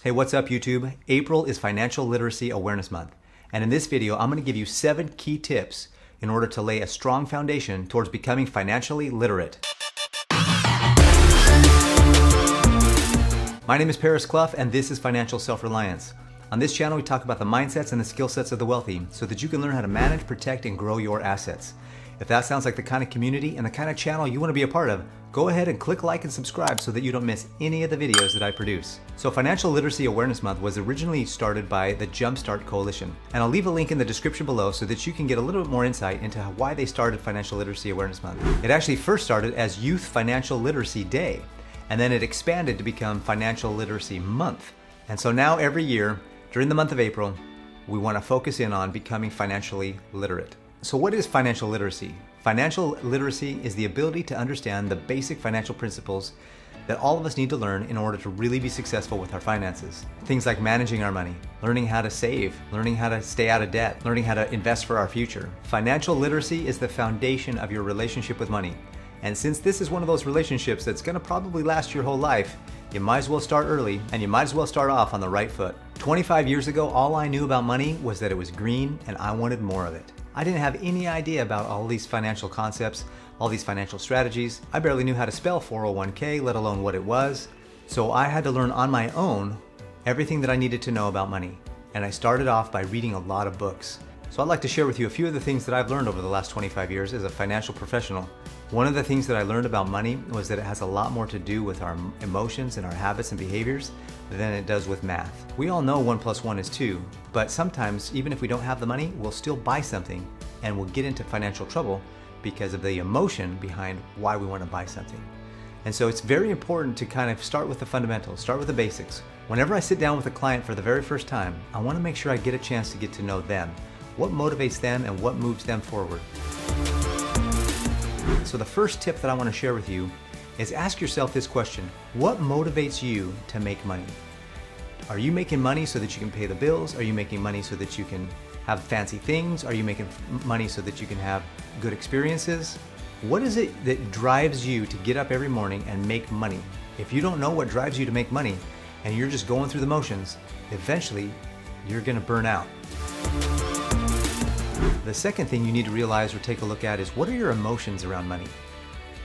Hey, what's up YouTube? April is Financial Literacy Awareness Month. And in this video, I'm going to give you 7 key tips in order to lay a strong foundation towards becoming financially literate. My name is Paris Clough and this is Financial Self-Reliance. On this channel, we talk about the mindsets and the skill sets of the wealthy so that you can learn how to manage, protect, and grow your assets. If that sounds like the kind of community and the kind of channel you want to be a part of, go ahead and click like and subscribe so that you don't miss any of the videos that I produce. So Financial Literacy Awareness Month was originally started by the Jumpstart Coalition. And I'll leave a link in the description below so that you can get a little bit more insight into why they started Financial Literacy Awareness Month. It actually first started as Youth Financial Literacy Day, and then it expanded to become Financial Literacy Month. And so now every year, during the month of April, we want to focus in on becoming financially literate. So what is financial literacy? Financial literacy is the ability to understand the basic financial principles that all of us need to learn in order to really be successful with our finances. Things like managing our money, learning how to save, learning how to stay out of debt, learning how to invest for our future. Financial literacy is the foundation of your relationship with money. And since this is one of those relationships that's going to probably last your whole life, you might as well start early and you might as well start off on the right foot. 25 years ago, all I knew about money was that it was green and I wanted more of it. I didn't have any idea about all these financial concepts, all these financial strategies. I barely knew how to spell 401k, let alone what it was. So I had to learn on my own everything that I needed to know about money. And I started off by reading a lot of books. So I'd like to share with you a few of the things that I've learned over the last 25 years as a financial professional. One of the things that I learned about money was that it has a lot more to do with our emotions and our habits and behaviors than it does with math. We all know 1 + 1 is 2, but sometimes even if we don't have the money, we'll still buy something and we'll get into financial trouble because of the emotion behind why we want to buy something. And so it's very important to kind of start with the fundamentals, start with the basics. Whenever I sit down with a client for the very first time, I want to make sure I get a chance to get to know them. What motivates them and what moves them forward? So the first tip that I want to share with you is ask yourself this question: what motivates you to make money? Are you making money so that you can pay the bills? Are you making money so that you can have fancy things? Are you making money so that you can have good experiences? What is it that drives you to get up every morning and make money? If you don't know what drives you to make money and you're just going through the motions, eventually you're going to burn out. The second thing you need to realize or take a look at is, what are your emotions around money?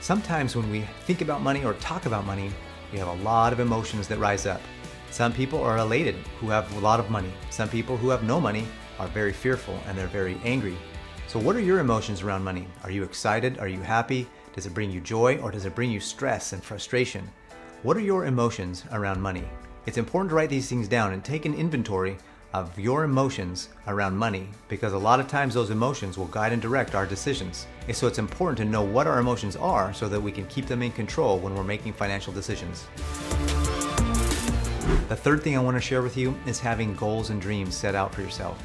Sometimes when we think about money or talk about money, we have a lot of emotions that rise up. Some people are elated who have a lot of money. Some people who have no money are very fearful and they're very angry. So what are your emotions around money? Are you excited? Are you happy? Does it bring you joy or does it bring you stress and frustration? What are your emotions around money? It's important to write these things down and take an inventory of your emotions around money, because a lot of times those emotions will guide and direct our decisions. And so it's important to know what our emotions are so that we can keep them in control when we're making financial decisions. The third thing I want to share with you is having goals and dreams set out for yourself.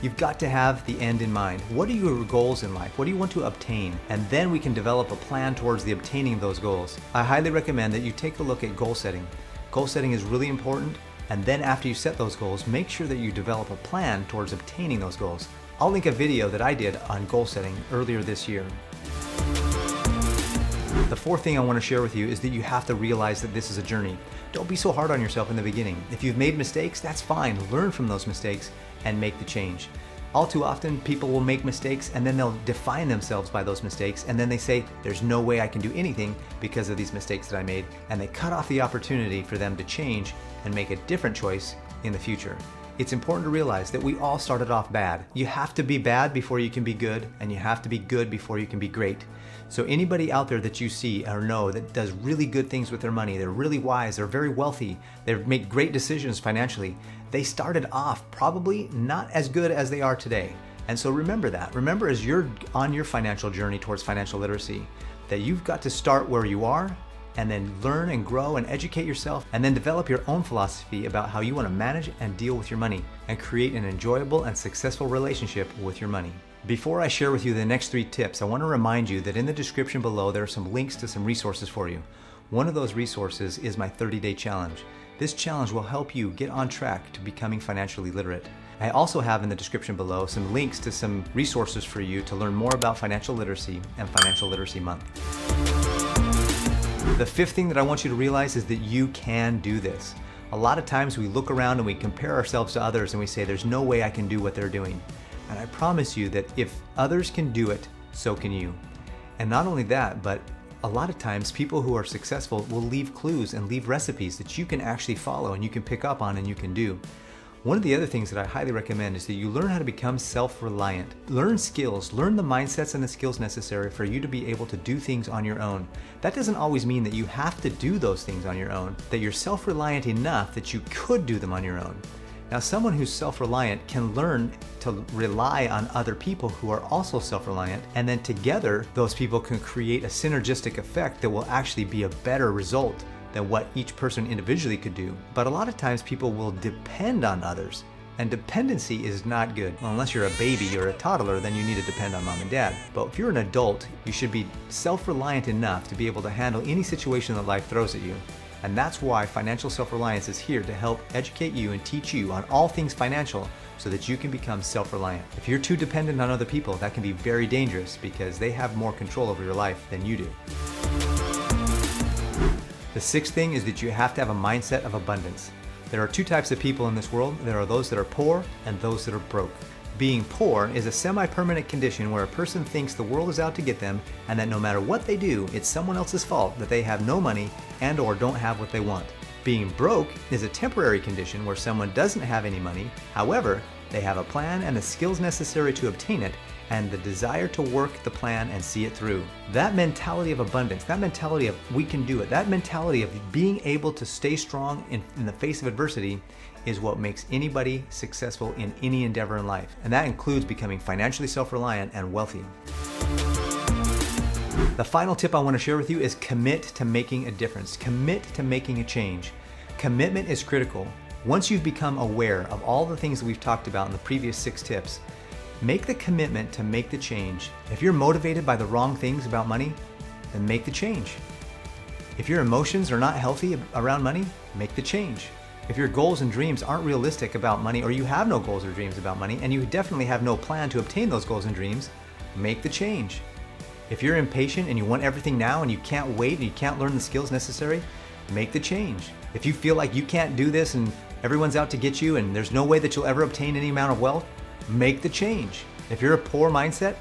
You've got to have the end in mind. What are your goals in life? What do you want to obtain? And then we can develop a plan towards the obtaining of those goals. I highly recommend that you take a look at goal setting. Goal setting is really important. And then after you set those goals, make sure that you develop a plan towards obtaining those goals. I'll link a video that I did on goal setting earlier this year. The fourth thing I want to share with you is that you have to realize that this is a journey. Don't be so hard on yourself in the beginning. If you've made mistakes, that's fine. Learn from those mistakes and make the change. All too often, people will make mistakes and then they'll define themselves by those mistakes, and then they say, there's no way I can do anything because of these mistakes that I made, and they cut off the opportunity for them to change and make a different choice in the future. It's important to realize that we all started off bad. You have to be bad before you can be good, and you have to be good before you can be great. So anybody out there that you see or know that does really good things with their money, they're really wise, they're very wealthy, they make great decisions financially, they started off probably not as good as they are today. And so remember that. Remember, as you're on your financial journey towards financial literacy, that you've got to start where you are and then learn and grow and educate yourself, and then develop your own philosophy about how you want to manage and deal with your money and create an enjoyable and successful relationship with your money. Before I share with you the next 3 tips, I want to remind you that in the description below there are some links to some resources for you. One of those resources is my 30-day challenge. This challenge will help you get on track to becoming financially literate. I also have in the description below some links to some resources for you to learn more about financial literacy and Financial Literacy Month. The fifth thing that I want you to realize is that you can do this. A lot of times we look around and we compare ourselves to others and we say, there's no way I can do what they're doing. And I promise you that if others can do it, so can you. And not only that, but a lot of times people who are successful will leave clues and leave recipes that you can actually follow and you can pick up on and you can do. One of the other things that I highly recommend is that you learn how to become self-reliant. Learn skills, learn the mindsets and the skills necessary for you to be able to do things on your own. That doesn't always mean that you have to do those things on your own, that you're self-reliant enough that you could do them on your own. Now, someone who's self-reliant can learn to rely on other people who are also self-reliant, and then together, those people can create a synergistic effect that will actually be a better result than what each person individually could do. But a lot of times people will depend on others, and dependency is not good. Well, unless you're a baby or a toddler, then you need to depend on mom and dad. But if you're an adult, you should be self-reliant enough to be able to handle any situation that life throws at you. And that's why Financial Self-Reliance is here to help educate you and teach you on all things financial so that you can become self-reliant. If you're too dependent on other people, that can be very dangerous because they have more control over your life than you do. The sixth thing is that you have to have a mindset of abundance. There are two types of people in this world. There are those that are poor and those that are broke. Being poor is a semi-permanent condition where a person thinks the world is out to get them and that no matter what they do, it's someone else's fault that they have no money and or don't have what they want. Being broke is a temporary condition where someone doesn't have any money. However, they have a plan and the skills necessary to obtain it and the desire to work the plan and see it through. That mentality of abundance, that mentality of we can do it, that mentality of being able to stay strong in the face of adversity is what makes anybody successful in any endeavor in life. And that includes becoming financially self-reliant and wealthy. The final tip I want to share with you is commit to making a difference. Commit to making a change. Commitment is critical. Once you've become aware of all the things that we've talked about in the previous 6 tips, make the commitment to make the change. If you're motivated by the wrong things about money, then make the change. If your emotions are not healthy around money, make the change. If your goals and dreams aren't realistic about money, or you have no goals or dreams about money, and you definitely have no plan to obtain those goals and dreams, make the change. If you're impatient and you want everything now and you can't wait and you can't learn the skills necessary, make the change. If you feel like you can't do this and everyone's out to get you and there's no way that you'll ever obtain any amount of wealth, make the change. If you're a poor mindset,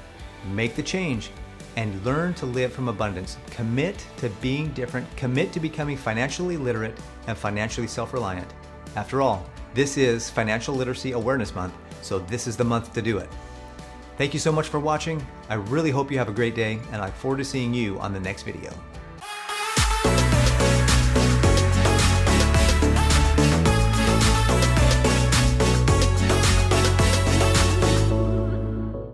make the change and learn to live from abundance. Commit to being different. Commit to becoming financially literate and financially self-reliant. After all, this is Financial Literacy Awareness Month, so this is the month to do it. Thank you so much for watching. I really hope you have a great day, and I look forward to seeing you on the next video.